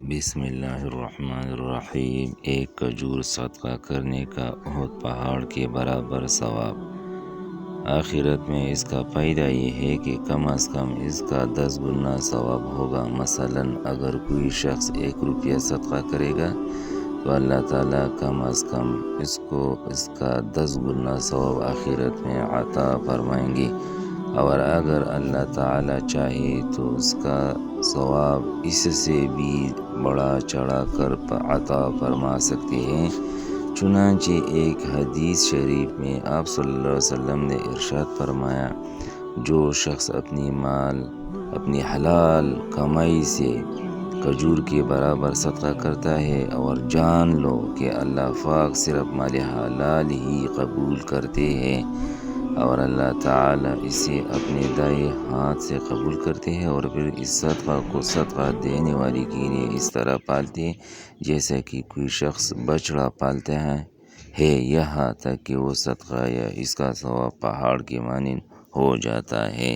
بسم اللہ الرحمن الرحیم۔ ایک کھجور صدقہ کرنے کا احد پہاڑ کے برابر ثواب۔ آخرت میں اس کا فائدہ یہ ہے کہ کم از کم اس کا 10 گنا ثواب ہوگا۔ مثلاً اگر کوئی شخص 1 روپیہ صدقہ کرے گا تو اللہ تعالیٰ کم از کم اس کو اس کا 10 گنا ثواب آخرت میں عطا فرمائیں گے، اور اگر اللہ تعالیٰ چاہے تو اس کا ثواب اس سے بھی بڑا چڑھا کر عطا فرما سکتے ہیں۔ چنانچہ ایک حدیث شریف میں آپ صلی اللہ علیہ وسلم نے ارشاد فرمایا، جو شخص اپنی حلال کمائی سے کھجور کے برابر صدقہ کرتا ہے، اور جان لو کہ اللہ پاک صرف مال حلال ہی قبول کرتے ہیں، اور اللہ تعالیٰ اسے اپنے دائیں ہاتھ سے قبول کرتے ہیں، اور پھر اس صدقہ کو صدقہ دینے والے کے لیے اس طرح پالتے ہیں جیسا کہ کوئی شخص بچڑا پالتا ہے، یہاں تک کہ وہ صدقہ یا اس کا ثواب پہاڑ کے مانند ہو جاتا ہے۔